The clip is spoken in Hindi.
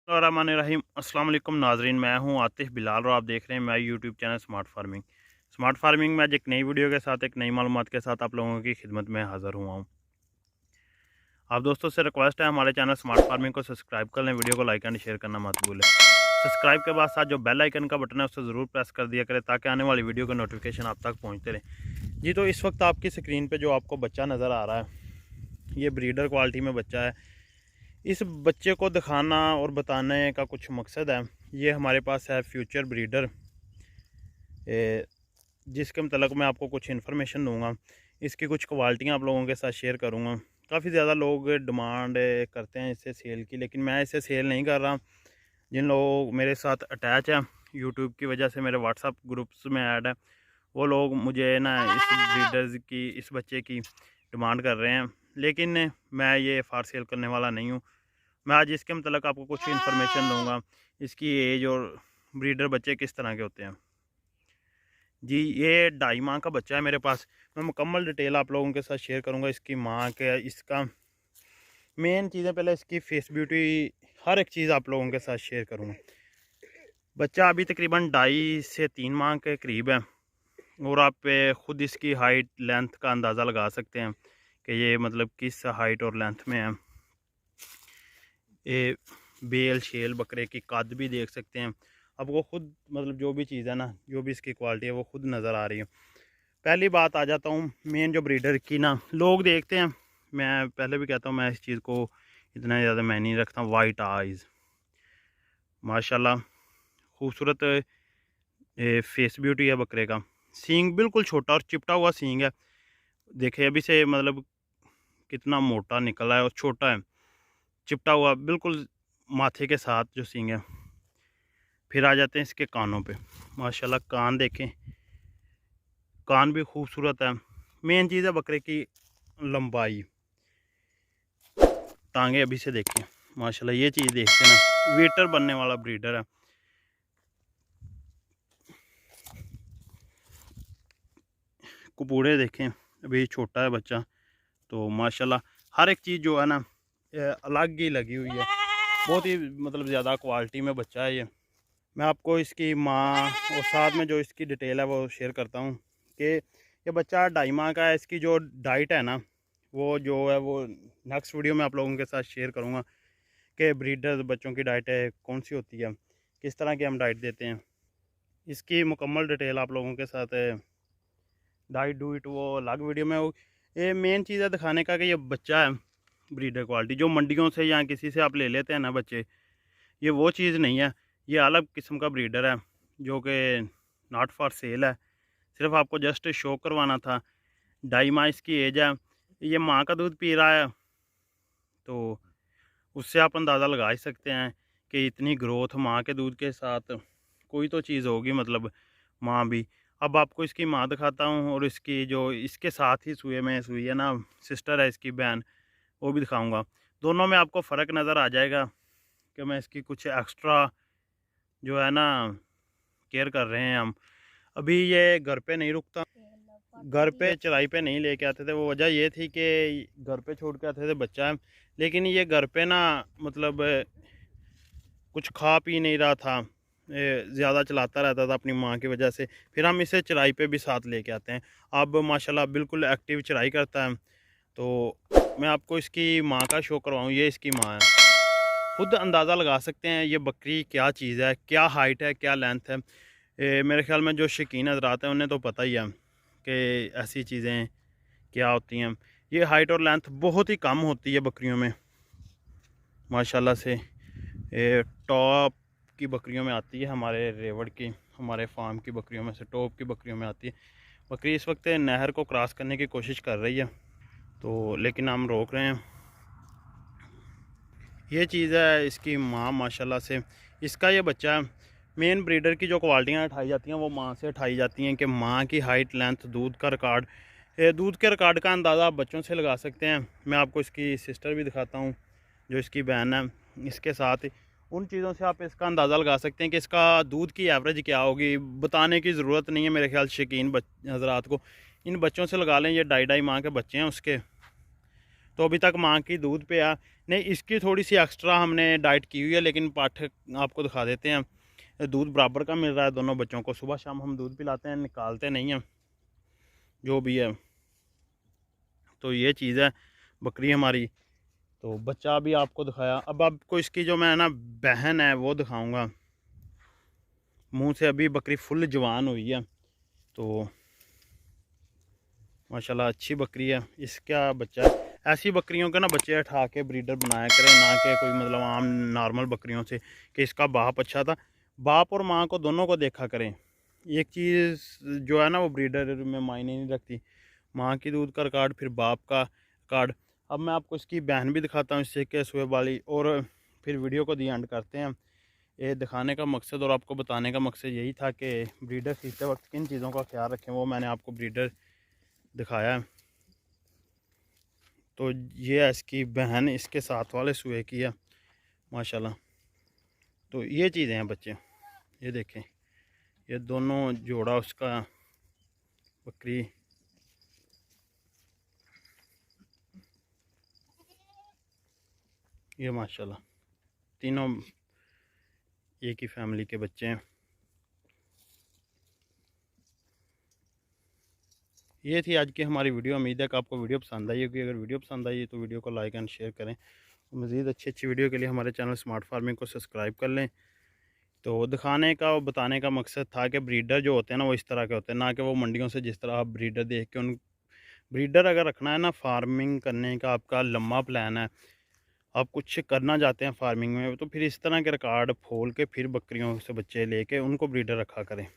रहीम अस्सलाम वालेकुम नाजरीन, मैं हूं आतिफ बिलाल और आप देख रहे हैं मेरा यूट्यूब चैनल स्मार्ट फार्मिंग में आज एक नई वीडियो के साथ एक नई मालूमात के साथ आप लोगों की खिदमत में हाज़िर हुआ हूं। आप दोस्तों से रिक्वेस्ट है हमारे चैनल स्मार्ट फार्मिंग को सब्सक्राइब कर लें, वीडियो को लाइक एंड शेयर करना मत भूलें। सब्सक्राइब के बाद साथ जो बेल आइकन का बटन है उसे ज़रूर प्रेस कर दिया करें ताकि आने वाली वीडियो का नोटिफिकेशन आप तक पहुँचते रहे। जी, तो इस वक्त आपकी स्क्रीन पर जो आपको बच्चा नज़र आ रहा है ये ब्रीडर क्वालिटी में बच्चा है। इस बच्चे को दिखाना और बताने का कुछ मकसद है। ये हमारे पास है फ्यूचर ब्रीडर, जिसके मतलब मैं आपको कुछ इन्फॉर्मेशन दूंगा। इसकी कुछ क्वालिटियाँ आप लोगों के साथ शेयर करूंगा। काफ़ी ज़्यादा लोग डिमांड करते हैं इसे सेल की, लेकिन मैं इसे सेल नहीं कर रहा। जिन लोग मेरे साथ अटैच है यूट्यूब की वजह से, मेरे व्हाट्सअप ग्रुप्स में ऐड है, वो लोग मुझे ना इस ब्रीडर्स की, इस बच्चे की डिमांड कर रहे हैं, लेकिन मैं ये फार सेल करने वाला नहीं हूँ। मैं आज इसके मतलब आपको कुछ इन्फॉर्मेशन दूंगा, इसकी एज और ब्रीडर बच्चे किस तरह के होते हैं। जी, ये 2.5 माह का बच्चा है मेरे पास। मैं मुकम्मल डिटेल आप लोगों के साथ शेयर करूंगा इसकी माँ के, इसका मेन चीज़ें, पहले इसकी फेस ब्यूटी, हर एक चीज़ आप लोगों के साथ शेयर करूंगा। बच्चा अभी तकरीबन 2.5 से 3 माह के करीब है और आप ख़ुद इसकी हाइट लेंथ का अंदाज़ा लगा सकते हैं कि ये मतलब किस हाइट और लेंथ में है। ये बेल शेल बकरे की कद भी देख सकते हैं आपको खुद, मतलब जो भी चीज़ है ना, जो भी इसकी क्वालिटी है वो खुद नज़र आ रही है। पहली बात आ जाता हूँ मेन जो ब्रीडर की ना, लोग देखते हैं, मैं पहले भी कहता हूँ मैं इस चीज़ को इतना ज़्यादा मैं नहीं रखता। वाइट आइज़ माशाल्लाह, खूबसूरत फेस ब्यूटी है बकरे का। सींग बिल्कुल छोटा और चिपटा हुआ सींग है, देखिए अभी से मतलब कितना मोटा निकला है और छोटा है, चिपटा हुआ बिल्कुल माथे के साथ जो सींग है। फिर आ जाते हैं इसके कानों पे, माशाल्लाह कान देखें, कान भी खूबसूरत है। मेन चीज़ है बकरे की लंबाई, टांगे अभी से देखें माशाल्लाह, ये चीज़ देखते ना, वेटर बनने वाला ब्रीडर है। कुपूड़े देखें, अभी छोटा है बच्चा, तो माशाल्लाह हर एक चीज़ जो है ना अलग ही लगी हुई है। बहुत ही मतलब ज़्यादा क्वालिटी में बच्चा है ये। मैं आपको इसकी माँ और साथ में जो इसकी डिटेल है वो शेयर करता हूँ कि ये बच्चा 2.5 माह का है। इसकी जो डाइट है ना, वो जो है वो नेक्स्ट वीडियो में आप लोगों के साथ शेयर करूँगा कि ब्रीडर बच्चों की डाइट है कौन सी होती है, किस तरह की हम डाइट देते हैं। इसकी मुकम्मल डिटेल आप लोगों के साथ डाइट डूइट वो अलग वीडियो में। ये मेन चीज़ है दिखाने का कि ये बच्चा है ब्रीडर क्वालिटी, जो मंडियों से या किसी से आप ले लेते हैं ना बच्चे, ये वो चीज़ नहीं है। ये अलग किस्म का ब्रीडर है जो कि नॉट फॉर सेल है, सिर्फ आपको जस्ट शो करवाना था। 2.5 माह इसकी एज है। ये माँ का दूध पी रहा है, तो उससे आप अंदाज़ा लगा ही सकते हैं कि इतनी ग्रोथ माँ के दूध के साथ कोई तो चीज़ होगी, मतलब माँ भी। अब आपको इसकी माँ दिखाता हूँ और इसकी जो इसके साथ ही सुई में सुई है ना, सिस्टर है इसकी बहन, वो भी दिखाऊंगा। दोनों में आपको फ़र्क नज़र आ जाएगा कि मैं इसकी कुछ एक्स्ट्रा जो है ना केयर कर रहे हैं हम। अभी ये घर पे नहीं रुकता, घर पे चराई पे नहीं लेके आते थे। वो वजह ये थी कि घर पे छोड़ के आते थे बच्चा है, लेकिन ये घर पे ना मतलब कुछ खा पी नहीं रहा था, ज़्यादा चलाता रहता था अपनी माँ की वजह से। फिर हम इसे चराई पे भी साथ लेके आते हैं। अब माशाल्लाह बिल्कुल एक्टिव चराई करता है। तो मैं आपको इसकी माँ का शो करवाऊँ, ये इसकी माँ है। खुद अंदाज़ा लगा सकते हैं ये बकरी क्या चीज़ है, क्या हाइट है, क्या लेंथ है। मेरे ख्याल में जो शौकीन हज़रात हैं उन्हें तो पता ही है कि ऐसी चीज़ें क्या होती हैं। ये हाइट और लेंथ बहुत ही कम होती है बकरियों में माशाल्लाह से। टॉप की बकरियों में आती है, हमारे रेवड़ की, हमारे फार्म की बकरियों में से टॉप की बकरियों में आती है। बकरी इस वक्त नहर को क्रॉस करने की कोशिश कर रही है, तो लेकिन हम रोक रहे हैं। ये चीज़ है इसकी माँ माशाल्लाह से। इसका ये बच्चा मेन ब्रीडर की जो क्वालिटियाँ उठाई जाती हैं वो माँ से उठाई जाती हैं कि माँ की हाइट, लेंथ, दूध का रिकॉर्ड। दूध के रिकॉर्ड का अंदाज़ा आप बच्चों से लगा सकते हैं। मैं आपको इसकी सिस्टर भी दिखाता हूँ, जो इसकी बहन है। इसके साथ उन चीज़ों से आप इसका अंदाज़ा लगा सकते हैं कि इसका दूध की एवरेज क्या होगी। बताने की ज़रूरत नहीं है मेरे ख्याल शौकीन हज़रात को, इन बच्चों से लगा लें। ये 2.5 माह के बच्चे हैं उसके, तो अभी तक माँ की दूध पे आ। नहीं, इसकी थोड़ी सी एक्स्ट्रा हमने डाइट की हुई है, लेकिन पाठ आपको दिखा देते हैं। दूध बराबर का मिल रहा है दोनों बच्चों को, सुबह शाम हम दूध पिलाते हैं, निकालते नहीं हैं जो भी है। तो ये चीज़ है बकरी हमारी। तो बच्चा भी आपको दिखाया, अब आपको इसकी जो मैं ना बहन है वो दिखाऊंगा। मुंह से अभी बकरी फुल जवान हुई है, तो माशाल्लाह अच्छी बकरी है। इसका बच्चा, ऐसी बकरियों के ना बच्चे उठा के ब्रीडर बनाया करें, ना कि कोई मतलब आम नॉर्मल बकरियों से कि इसका बाप अच्छा था। बाप और माँ को दोनों को देखा करें। एक चीज़ जो है ना वो ब्रीडर में मायने नहीं रखती, माँ की दूध का रिकॉर्ड फिर बाप का रिकॉर्ड। अब मैं आपको इसकी बहन भी दिखाता हूँ, इससे के सुबह वाली, और फिर वीडियो को दी एंड करते हैं। ये दिखाने का मकसद और आपको बताने का मकसद यही था कि ब्रीडर सीखते वक्त किन चीज़ों का ख्याल रखें, वो मैंने आपको ब्रीडर दिखाया है। तो ये है इसकी बहन, इसके साथ वाले सुए की है माशाल्लाह। तो ये चीज़ें हैं बच्चे, ये देखें, ये दोनों जोड़ा उसका बकरी। ये माशाल्लाह तीनों एक ही फैमिली के बच्चे हैं। ये थी आज की हमारी वीडियो। उम्मीद है कि आपको वीडियो पसंद आई होगी। अगर वीडियो पसंद आई तो वीडियो को लाइक एंड शेयर करें। मज़ीद अच्छी वीडियो के लिए हमारे चैनल स्मार्ट फार्मिंग को सब्सक्राइब कर लें। तो दिखाने का और बताने का मकसद था कि ब्रीडर जो होते हैं ना वो इस तरह के होते हैं, ना कि वो मंडियों से जिस तरह आप ब्रीडर देख के उन ब्रीडर अगर रखना है ना, फार्मिंग करने का आपका लंबा प्लान है, आप कुछ करना चाहते हैं फार्मिंग में, तो फिर इस तरह के रिकॉर्ड खोल के फिर बकरियों से बच्चे लेके उनको ब्रीडर रखा करें।